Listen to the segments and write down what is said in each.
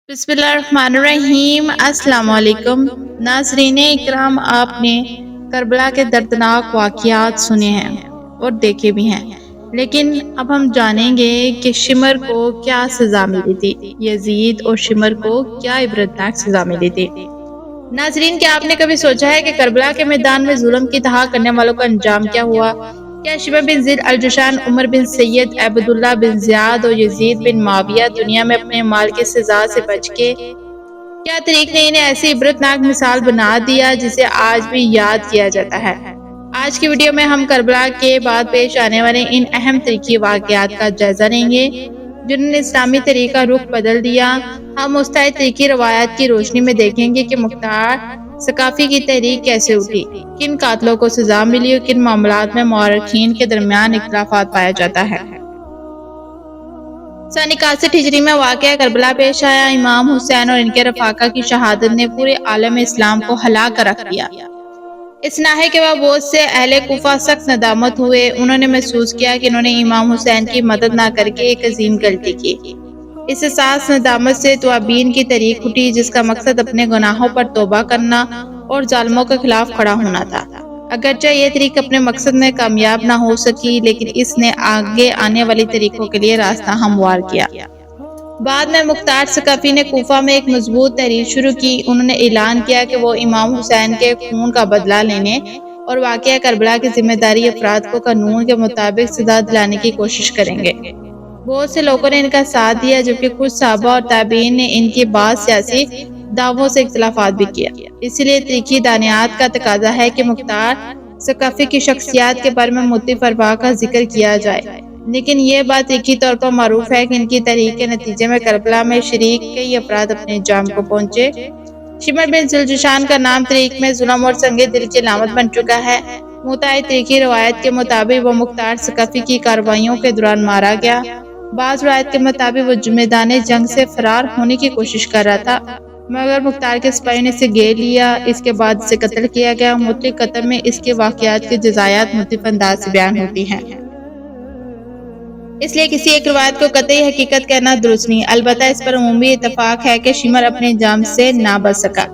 بسم اللہ الرحمن الرحیم۔ السلام علیکم ناظرین اکرام، آپ نے کربلا کے دردناک واقعات سنے ہیں اور دیکھے بھی ہیں، لیکن اب ہم جانیں گے کہ شمر کو کیا سزا ملی تھی، یزید اور شمر کو کیا عبرتناک سزا ملی تھی۔ ناظرین، کیا آپ نے کبھی سوچا ہے کہ کربلا کے میدان میں ظلم کی دھاک کرنے والوں کا انجام کیا ہوا؟ کیا شمر بن زید الجشن، عمر بن سید، عبداللہ بن زیاد اور یزید بن معاویہ دنیا میں اپنے مال کی سزا سے بچ کے کیا طریق نے انہیں ایسی عبرتناک مثال بنا دیا جسے آج بھی یاد کیا جاتا ہے؟ آج کی ویڈیو میں ہم کربلا کے بعد پیش آنے والے ان اہم تاریخی واقعات کا جائزہ لیں گے جنہوں نے اسلامی تاریخ کا رخ بدل دیا۔ ہم مستعد تاریخی روایات کی روشنی میں دیکھیں گے کہ مختار ثقافی کی تحریک کیسے اٹھی، کن قاتلوں کو سزا ملی اور کن معاملات میں مورخین کے درمیان اختلافات پایا جاتا ہے۔ سن 61 ہجری میں واقعہ کربلا پیش آیا۔ امام حسین اور ان کے رفاقہ کی شہادت نے پورے عالم اسلام کو ہلا کر رکھ دیا۔ اس ناحے کے بعد سے اہل کوفہ سخت ندامت ہوئے۔ انہوں نے محسوس کیا کہ انہوں نے امام حسین کی مدد نہ کر کے ایک عظیم غلطی کی۔ اس احساس ندامت سے توابین کی تحریک اٹھی جس کا مقصد اپنے گناہوں پر توبہ کرنا اور ظالموں کے خلاف کھڑا ہونا تھا۔ اگرچہ یہ تحریک اپنے مقصد میں کامیاب نہ ہو سکی، لیکن اس نے آگے آنے والی تحریکوں کے لیے راستہ ہموار کیا۔ بعد میں مختار ثقفی نے کوفہ میں ایک مضبوط تحریک شروع کی۔ انہوں نے اعلان کیا کہ وہ امام حسین کے خون کا بدلہ لینے اور واقعہ کربلا کے ذمہ داری افراد کو قانون کے مطابق سزا دلانے کی کوشش کریں گے۔ بہت سے لوگوں نے ان کا ساتھ دیا، جبکہ کچھ صحابہ اور تابعین نے ان کے بعض سیاسی دعووں سے اختلافات بھی کیا۔ اس لیے تاریخی دانیات کا تقاضا ہے کہ مختار ثقفی کی شخصیات کے بارے میں مختلف ارباح کا ذکر کیا جائے، لیکن یہ بات تاریخی طور پر معروف ہے کہ ان کی تحریک کے نتیجے میں کربلا میں شریک کئی افراد اپنے انجام کو پہنچے۔ شمر بن الجشن کا نام تاریخ میں ظلم اور سنگ دل کی علامت بن چکا ہے۔ متعدد تاریخی روایت کے مطابق وہ مختار ثقفی کی کارروائیوں کے دوران مارا گیا۔ بعض روایت کے مطابق وہ میدان جنگ سے فرار ہونے کی کوشش کر رہا تھا، مگر مختار کے سپاہیوں نے اسے گھیر لیا۔ اس کے بعد اسے قتل کیا گیا۔ مختلف کتب میں اس کے واقعات کی جزیات مختلف انداز سے بیان ہوتی ہیں، اس لیے کسی ایک روایت کو قطعی حقیقت کہنا درست نہیں۔ البتہ اس پر عمومی اتفاق ہے کہ شمر اپنے انجام سے نہ بچ سکا۔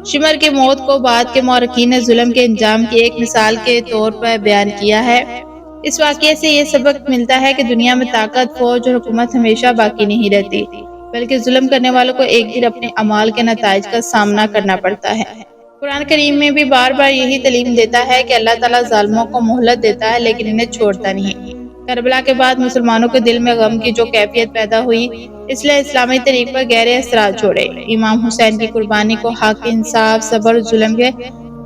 شمر کی موت کو بعد کے مورخین نے ظلم کے انجام کی ایک مثال کے طور پر بیان کیا ہے۔ اس واقعے سے یہ سبق ملتا ہے کہ دنیا میں طاقت، فوج اور حکومت ہمیشہ باقی نہیں رہتی، بلکہ ظلم کرنے والوں کو ایک دن اپنے اعمال کے نتائج کا سامنا کرنا پڑتا ہے۔ قرآن کریم میں بھی بار بار یہی تعلیم دیتا ہے کہ اللہ تعالیٰ ظالموں کو مہلت دیتا ہے لیکن انہیں چھوڑتا نہیں۔ کربلا کے بعد مسلمانوں کے دل میں غم کی جو کیفیت پیدا ہوئی، اس لیے اسلامی تاریخ پر گہرے اثرات چھوڑے۔ امام حسین کی قربانی کو حق، انصاف، صبر اور ظلم کے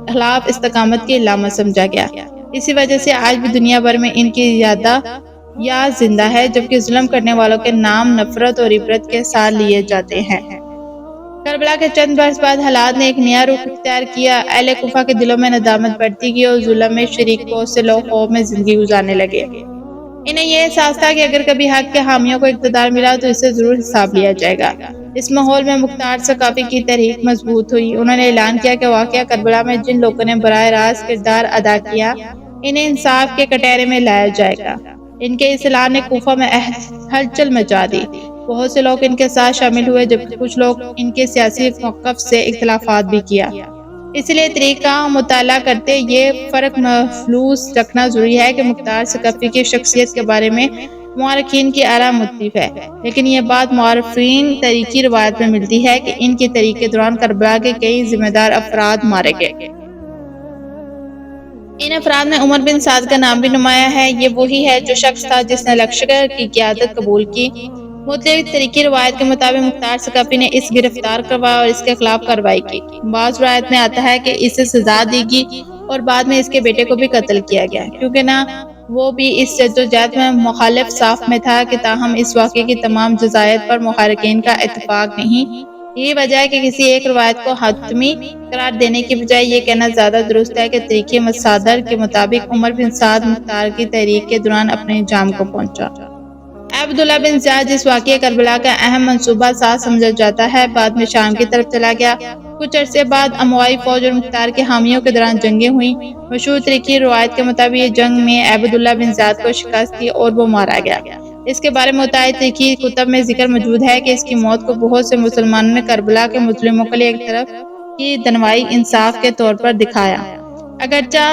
خلاف استقامت کی علامت سمجھا گیا۔ اسی وجہ سے آج بھی دنیا بھر میں ان کی یاد زندہ ہے، جبکہ ظلم کرنے والوں کے نام نفرت اور عبرت کے ساتھ لیے جاتے ہیں۔ کربلا کے چند برس بعد حالات نے ایک نیا رخ اختیار کیا۔ اہل کوفہ کے دلوں میں ندامت بڑھتی گئی اور ظلم میں شریک بہت سے لوگ خوف میں زندگی گزارنے لگے۔ انہیں یہ احساس تھا کہ اگر کبھی حق کے حامیوں کو اقتدار ملا تو اس سے ضرور حساب لیا جائے گا۔ اس ماحول میں مختار ثقفی کی تحریک مضبوط ہوئی۔ انہوں نے اعلان کیا کہ واقعہ کربلا میں جن لوگوں نے براہ راست کردار ادا کیا، انہیں انصاف کے کٹہرے میں لایا جائے گا۔ ان کے اس اعلان نے کوفہ میں ہلچل مچا دی۔ بہت سے لوگ ان کے ساتھ شامل ہوئے، جبکہ کچھ لوگ ان کے سیاسی موقف سے اختلافات بھی کیا۔ اس لیے تاریخ کا مطالعہ کرتے یہ فرق محسوس رکھنا ضروری ہے کہ مختار ثقفی کی شخصیت کے بارے میں مورخین کی آراء مختلف ہے، لیکن یہ بات مورخین تاریخی روایت میں ملتی ہے کہ ان کی تحریک کے دوران کربلا کے کئی ذمہ دار افراد مارے گئے۔ ان افراد میں عمر بن سعد کا نام بھی نمایاں ہے۔ یہ وہی ہے جو شخص تھا جس نے لشکر کی قیادت قبول کی۔ مختلف تاریخی روایت کے مطابق مختار ثقفی نے اسے گرفتار کروایا اور اس کے خلاف کارروائی کی۔ بعض روایت میں آتا ہے کہ اسے سزا دی گئی اور بعد میں اس کے بیٹے کو بھی قتل کیا گیا، کیونکہ نہ وہ بھی اس جدوجہد میں مخالف صف میں تھا۔ کہ تاہم اس واقعے کی تمام جزئیات پر محققین کا اتفاق نہیں۔ یہی وجہ ہے کہ کسی ایک روایت کو حتمی قرار دینے کی بجائے یہ کہنا زیادہ درست ہے کہ تاریخی مصادر کے مطابق عمر بن سعد مختار کی تحریک کے دوران اپنے انجام کو پہنچا۔ عبداللہ بن زیاد، جس واقعہ کربلا کا اہم منصوبہ ساز سمجھا جاتا ہے، بعد میں شام کی طرف چلا گیا۔ کچھ عرصے بعد اموی فوج اور مختار کے حامیوں کے درمیان جنگیں ہوئیں۔ مشہور تاریخی روایت کے مطابق یہ جنگ میں عبداللہ بن زیاد کو شکست دی اور وہ مارا گیا۔ اس کے بارے میں متعدد تاریخی کتب میں ذکر موجود ہے کہ اس کی موت کو بہت سے مسلمانوں نے کربلا کے مظلوموں کے لیے ایک طرف کی دنوائی انصاف کے طور پر دکھایا، اگرچہ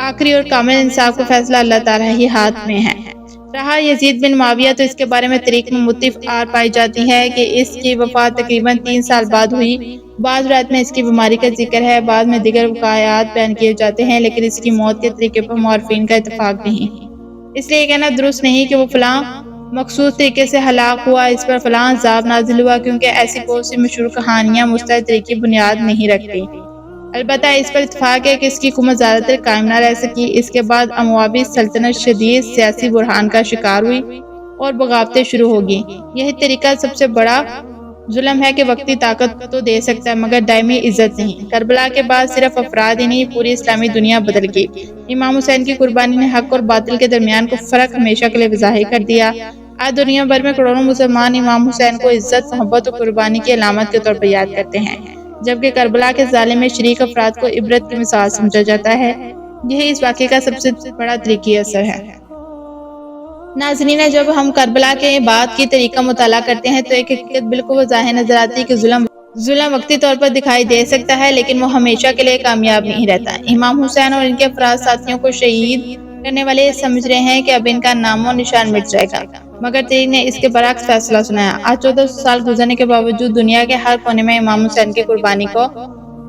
آخری اور کامل انصاف کا فیصلہ اللہ تعالیٰ ہی ہاتھ میں ہے۔ رہا یزید بن معاویہ تو اس کے بارے میں تاریخ میں مختلف آرا پائی جاتی ہے کہ اس کی وفات تقریباً 3 سال بعد ہوئی۔ بعض روایات میں اس کی بیماری کا ذکر ہے، بعد میں دیگر واقعات بیان کیے جاتے ہیں، لیکن اس کی موت کے طریقے پر مورخین کا اتفاق نہیں۔ اس لیے یہ کہنا درست نہیں کہ وہ فلاں مخصوص طریقے سے ہلاک ہوا، اس پر فلاں عذاب نازل ہوا، کیونکہ ایسی بہت سی مشہور کہانیاں مستند تاریخی بنیاد نہیں رکھتی۔ البتہ اس پر اتفاق ہے کہ اس کی حکومت زیادہ تر قائم نہ رہ سکی۔ اس کے بعد اموی سلطنت شدید سیاسی بحران کا شکار ہوئی اور بغاوتیں شروع ہو گئیں۔ یہی طریقہ سب سے بڑا ظلم ہے کہ وقتی طاقت تو دے سکتا ہے مگر دائمی عزت نہیں۔ کربلا کے بعد صرف افراد ہی نہیں، پوری اسلامی دنیا بدل گئی۔ امام حسین کی قربانی نے حق اور باطل کے درمیان کو فرق ہمیشہ کے لیے واضح کر دیا۔ آج دنیا بھر میں کروڑوں مسلمان امام حسین کو عزت، محبت اور قربانی کی علامت کے طور پر یاد کرتے ہیں، جبکہ کربلا کے ظالم میں شریک افراد کو عبرت کی مثال سمجھا جاتا ہے۔ یہی اس واقعے کا سب سے بڑا تاریخی اثر ہے۔ ناظرین، جب ہم کربلا کے بعد کی تاریخ کا مطالعہ کرتے ہیں تو ایک حقیقت بالکل واضح نظر آتی ہے کہ ظلم وقتی طور پر دکھائی دے سکتا ہے، لیکن وہ ہمیشہ کے لیے کامیاب نہیں رہتا۔ امام حسین اور ان کے افراد ساتھیوں کو شہید کرنے والے سمجھ رہے ہیں کہ اب ان کا نام و نشان مٹ جائے گا، مگر تاریخ نے اس کے برعکس فیصلہ سنایا۔ آج 1400 سال گزرنے کے باوجود دنیا کے ہر کونے میں امام حسین کی قربانی کو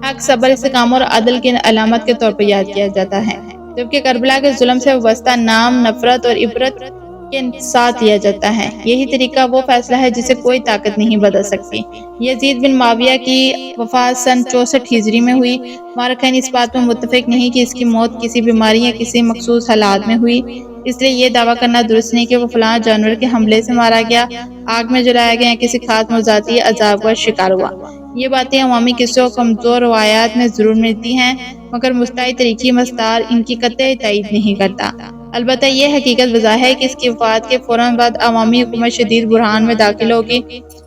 حق، صبر، استقامت اور عدل کی علامت کے طور پر یاد کیا جاتا ہے، جبکہ کربلا کے ظلم سے وابستہ نام نفرت اور عبرت کے ساتھ دیا جاتا ہے۔ یہی طریقہ وہ فیصلہ ہے جسے کوئی طاقت نہیں بدل سکتی۔ یزید بن معاویہ کی وفات سن 64 ہجری میں ہوئی۔ مورخین اس بات میں متفق نہیں کہ اس کی موت کسی بیماری یا کسی مخصوص حالات میں ہوئی، اس لیے یہ دعویٰ کرنا درست نہیں کہ وہ فلاں جانور کے حملے سے مارا گیا، آگ میں جلایا گیا یا کسی خاص موضوعاتی عذاب کا شکار ہوا۔ یہ باتیں عوامی قصوں اور کمزور روایات میں ضرور ملتی ہیں، مگر مستعد تاریخی مستار ان کی قطعی تائید نہیں کرتا۔ البتہ یہ حقیقت واضح ہے کہ اس کی وفات کے فوراً بعد عوامی حکومت شدید بحران میں داخل ہوگی۔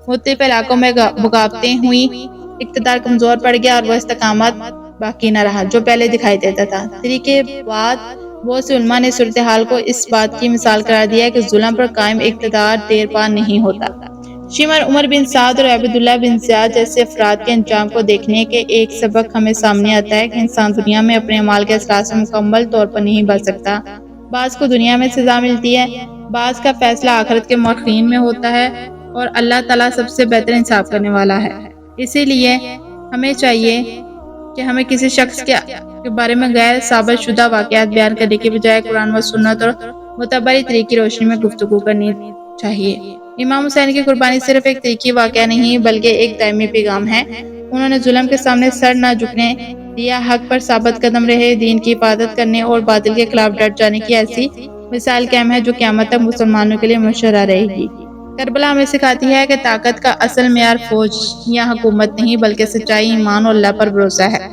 مختلف علاقوں میں بغاوتیں ہوئیں، اقتدار کمزور پڑ گیا اور وہ استقامت باقی نہ رہا جو پہلے دکھائی دیتا تھا۔ تاریخ کے بعد بہت سے علماء نے صورتحال کو اس بات کی مثال قرار دیا کہ ظلم پر قائم اقتدار دیر پا نہیں ہوتا۔ شمر، عمر بن سعد اور عبداللہ بن زیاد جیسے افراد کے انجام کو دیکھنے کے ایک سبق ہمیں سامنے آتا ہے کہ انسان دنیا میں اپنے اعمال کے اثرات سے مکمل طور پر نہیں بچ سکتا۔ بعض کو دنیا میں سزا ملتی ہے، بعض کا فیصلہ آخرت کے مورخین میں ہوتا ہے، اور اللہ تعالیٰ سب سے بہتر انصاف کرنے والا ہے۔ اسی لیے ہمیں چاہیے کہ ہمیں کسی شخص کے بارے میں غیر ثابت شدہ واقعات بیان کرنے کے بجائے قرآن و سنت اور معتبر طریق کی روشنی میں گفتگو کرنی چاہیے۔ امام حسین کی قربانی صرف ایک تاریخی واقعہ نہیں بلکہ ایک دائمی پیغام ہے۔ انہوں نے ظلم کے سامنے سر نہ جھکنے دیا، حق پر ثابت قدم رہے، دین کی حفاظت کرنے اور باطل کے خلاف ڈٹ جانے کی ایسی مثال قائم ہے جو قیامت تک مسلمانوں کے لیے مشرہ رہے گی۔ کربلا ہمیں سکھاتی ہے کہ طاقت کا اصل معیار فوج یا حکومت نہیں بلکہ سچائی، ایمان اور اللہ پر بھروسہ ہے۔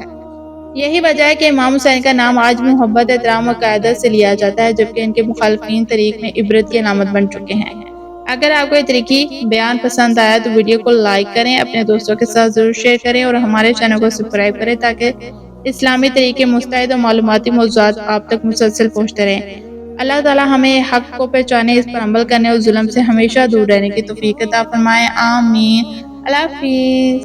یہی وجہ ہے کہ امام حسین کا نام آج بھی محبت، احترام اور قیادت سے لیا جاتا ہے، جبکہ ان کے مخالفین تاریخ میں عبرت کی علامت بن چکے ہیں۔ اگر آپ کو یہ تاریخی بیان پسند آیا تو ویڈیو کو لائک کریں، اپنے دوستوں کے ساتھ ضرور شیئر کریں اور ہمارے چینل کو سبسکرائب کریں تاکہ اسلامی تاریخ کے مستعد اور معلوماتی موضوعات آپ تک مسلسل پہنچتے رہیں۔ اللہ تعالیٰ ہمیں حق کو پہچانے، اس پر عمل کرنے اور ظلم سے ہمیشہ دور رہنے کی توفیق عطا فرمائے۔ آمین۔ اللہ حافظ۔